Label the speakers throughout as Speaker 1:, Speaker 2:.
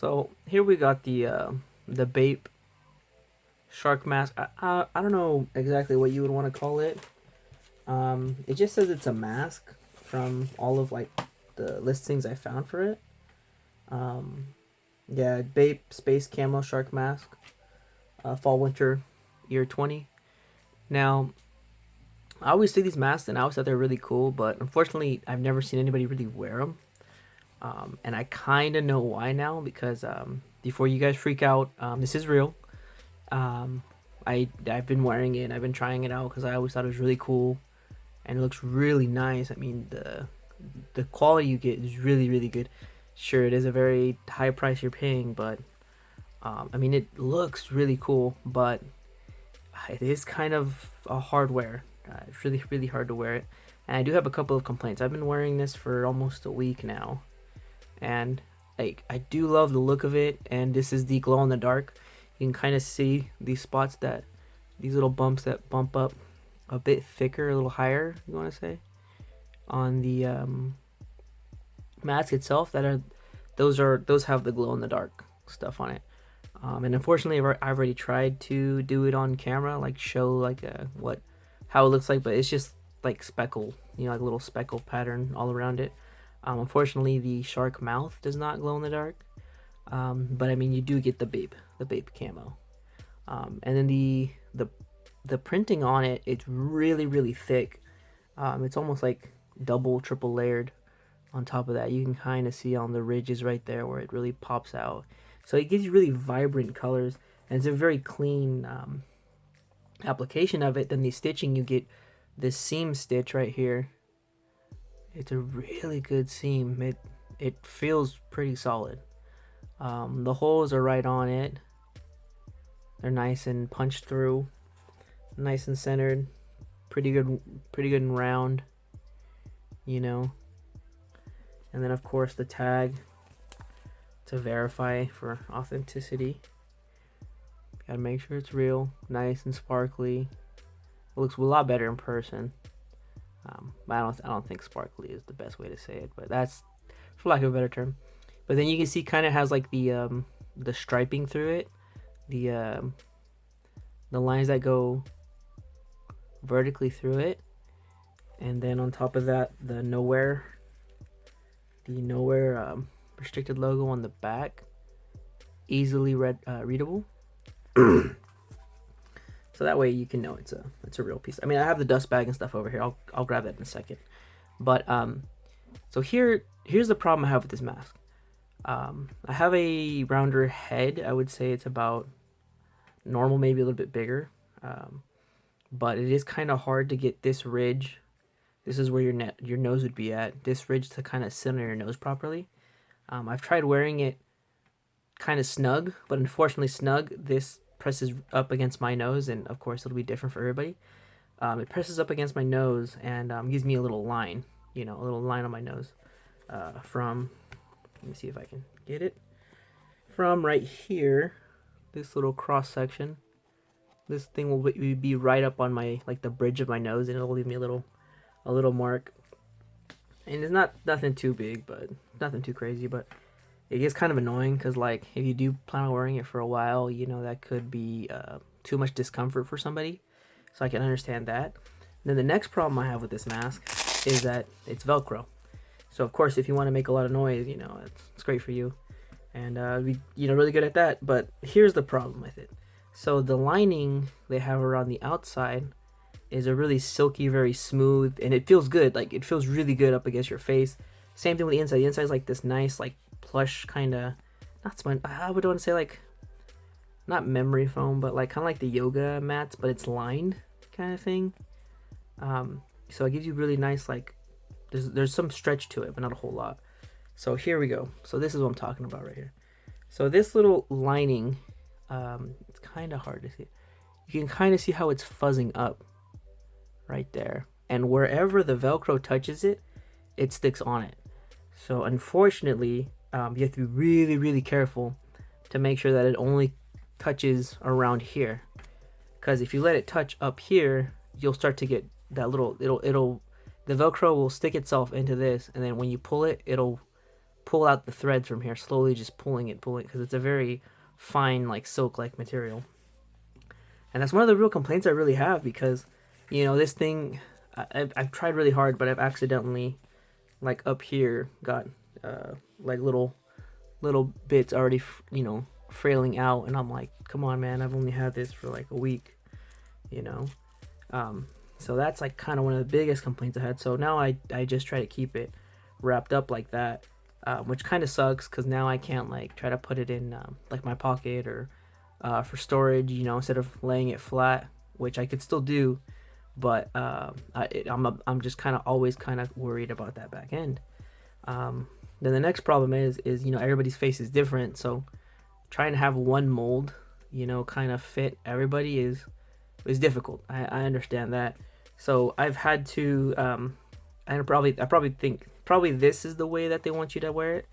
Speaker 1: So here we got the BAPE shark mask. I don't know exactly what you would want to call it. It just says it's a mask from all of like the listings I found for it. Um, yeah, BAPE Space Camo Shark Mask, Fall Winter Year 20. Now, I always see these masks and I always thought they're really cool, but unfortunately, I've never seen anybody really wear them. And I kind of know why now because before you guys freak out, this is real. Um, I've been wearing it. I've been trying it out because I always thought it was really cool, and it looks really nice. I mean the quality you get is really good. Sure, it is a very high price you're paying, but I mean it looks really cool, but it is kind of a hardware. It's really hard to wear it, and I do have a couple of complaints. I've been wearing this for almost a week now, and like I do love the look of it, and this is the glow in the dark. You can kind of see these spots, that these little bumps that bump up a bit thicker, a little higher, you want to say, on the mask itself. Those have the glow in the dark stuff on it. And unfortunately, I've already tried to do it on camera, like show like how it looks like, but it's just like speckle, like a little speckle pattern all around it. Unfortunately, the shark mouth does not glow in the dark. But I mean, you do get the BAPE camo. And then the printing on it, it's really thick. It's almost like double, triple layered. On top of that, you can kind of see on the ridges right there where it really pops out. So it gives you really vibrant colors, and it's a very clean application of it. Then the stitching, you get this seam stitch right here. It's a really good seam. It feels pretty solid. The holes are right on it. They're nice and punched through, nice and centered, pretty good and round, And then of course the tag to verify for authenticity. Gotta make sure it's real, nice and sparkly. It looks a lot better in person. But I don't think sparkly is the best way to say it, but that's for lack of a better term. But then you can see kind of has like the striping through it, the lines that go vertically through it, and then on top of that, the nowhere restricted logo on the back, easily readable. So that way you can know it's a real piece. I mean, I have the dust bag and stuff over here. I'll grab that in a second. But so here's the problem I have with this mask. I have a rounder head. I would say it's about normal, maybe a little bit bigger. But it is kind of hard to get this ridge. This is where your nose would be at. This ridge to kind of sit on your nose properly. I've tried wearing it kind of snug, but unfortunately snug, this presses up against my nose, and of course it'll be different for everybody. It presses up against my nose and gives me a little line, a little line on my nose from, let me see if I can get it, from right here, this little cross section. This thing will be right up on my, like the bridge of my nose, and it'll leave me a little mark. And it's nothing too big, but nothing too crazy, but it gets kind of annoying because, like, if you do plan on wearing it for a while, that could be too much discomfort for somebody. So I can understand that. And then the next problem I have with this mask is that it's Velcro. So of course, if you want to make a lot of noise, it's great for you, and be really good at that. But here's the problem with it. So the lining they have around the outside is a really silky, very smooth, and it feels good. Like, it feels really good up against your face. Same thing with the inside. The inside is like this nice, like plush kind of, I would want to say like, not memory foam, but like kind of like the yoga mats, but it's lined kind of thing. So it gives you really nice, like, there's some stretch to it, but not a whole lot. So here we go. So this is what I'm talking about right here. So this little lining, it's kind of hard to see. You can kind of see how it's fuzzing up right there, and wherever the Velcro touches it, it sticks on it. So unfortunately, you have to be really careful to make sure that it only touches around here, because if you let it touch up here, you'll start to get that little, the Velcro will stick itself into this, and then when you pull it, it'll pull out the threads from here, slowly just pulling, because it's a very fine, like silk-like material. And that's one of the real complaints I really have, because, this thing, I've tried really hard, but I've accidentally, like up here, got like little bits already, frailing out, and I'm like, come on, man, I've only had this for like a week, you know. So that's like kind of one of the biggest complaints I had. So now I just try to keep it wrapped up like that, which kind of sucks, because now I can't like try to put it in like my pocket or for storage, instead of laying it flat, which I could still do, but I'm just kind of always kind of worried about that back end. Then the next problem is everybody's face is different, so trying to have one mold, kind of fit everybody is difficult. I understand that. So I've had to I probably think this is the way that they want you to wear it,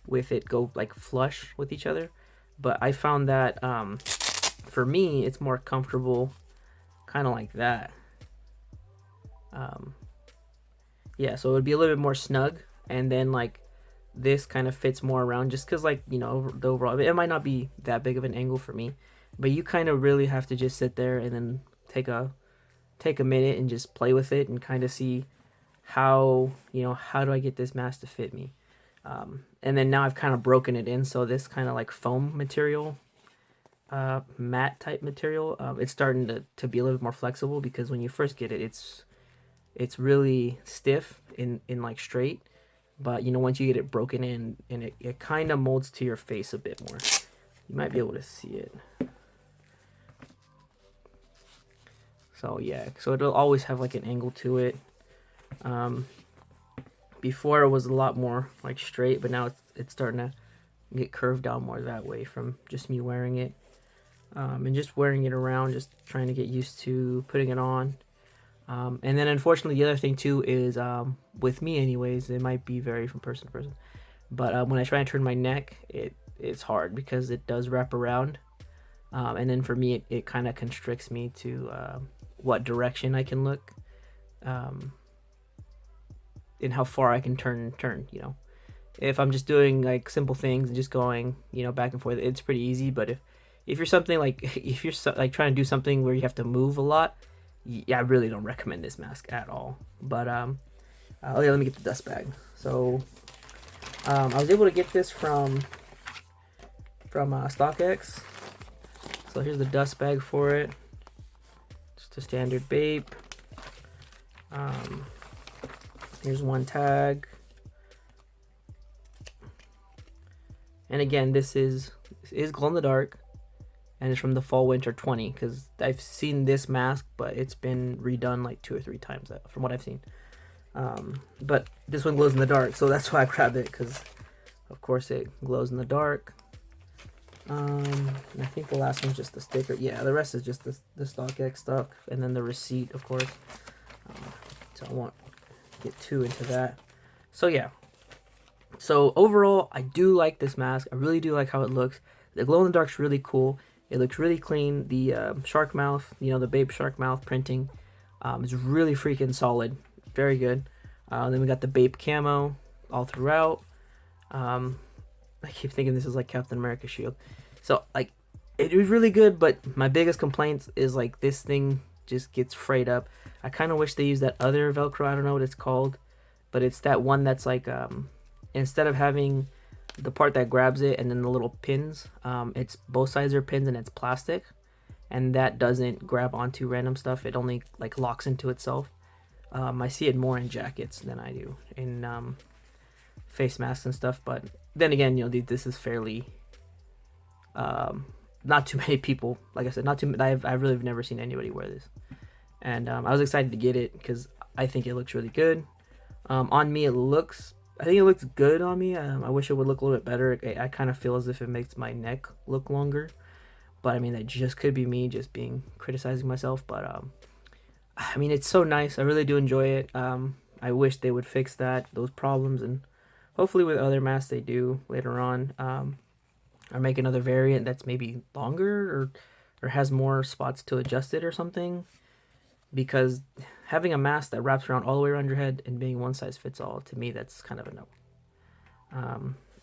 Speaker 1: with it go like flush with each other. But I found that for me it's more comfortable kind of like that. Yeah, so it would be a little bit more snug, and then like this kind of fits more around, just because like the overall, it might not be that big of an angle for me, but you kind of really have to just sit there and then take a minute and just play with it and kind of see how do I get this mask to fit me. And then now I've kind of broken it in, so this kind of like foam material, matte type material, it's starting to be a little bit more flexible, because when you first get it, it's really stiff in like straight, but once you get it broken in, and it kind of molds to your face a bit more. You might be able to see it. So yeah, so it'll always have like an angle to it. Before it was a lot more like straight, but now it's starting to get curved down more that way from just me wearing it, and just wearing it around, just trying to get used to putting it on. And then unfortunately the other thing too is, with me anyways, it might be vary from person to person, but when I try and turn my neck, it's hard, because it does wrap around, and then for me it kind of constricts me to what direction I can look, and how far I can turn. If I'm just doing like simple things and just going back and forth, it's pretty easy. But if you're something like if you're like trying to do something where you have to move a lot, yeah, I really don't recommend this mask at all. But yeah, let me get the dust bag. So I was able to get this from StockX. So here's the dust bag for it. Just a standard BAPE. Here's one tag. And again, this is glow in the dark, and it's from the fall winter 20, because I've seen this mask, but it's been redone like 2 or 3 times from what I've seen. But this one glows in the dark, so that's why I grabbed it, because of course it glows in the dark. I think the last one's just the sticker. Yeah, the rest is just the StockX stuff, and then the receipt, of course. So I won't get too into that. So yeah. So overall, I do like this mask. I really do like how it looks. The glow in the dark's really cool. It looks really clean. The shark mouth, the BAPE shark mouth printing, is really freaking solid. Very good. Then we got the BAPE camo all throughout. I keep thinking this is like Captain America's shield. So like, it was really good, but my biggest complaint is like this thing just gets frayed up. I kind of wish they used that other Velcro. I don't know what it's called, but it's that one that's like, instead of having the part that grabs it and then the little pins, it's both sides are pins and it's plastic, and that doesn't grab onto random stuff. It only like locks into itself. I see it more in jackets than I do in face masks and stuff, but then again, this is fairly not too many people, like I said, not too. I really have never seen anybody wear this, and I was excited to get it because I think it looks really good. On me, I think it looks good on me. I wish it would look a little bit better. I kind of feel as if it makes my neck look longer, but I mean, that just could be me just being criticizing myself. But I mean, it's so nice. I really do enjoy it. I wish they would fix those problems, and hopefully with other masks they do later on, or make another variant that's maybe longer or has more spots to adjust it or something. Because having a mask that wraps around all the way around your head and being one size fits all, to me, that's kind of a no.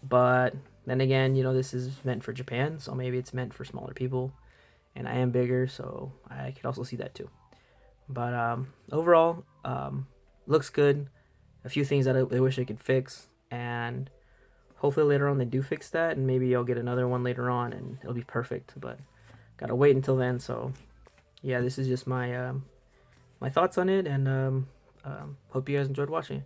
Speaker 1: But then again, you know, this is meant for Japan, so maybe it's meant for smaller people, and I am bigger, so I could also see that too. But overall, looks good. A few things that I wish I could fix, and hopefully later on they do fix that, and maybe I'll get another one later on, and it'll be perfect. But gotta wait until then. So yeah, this is just my my thoughts on it, and hope you guys enjoyed watching.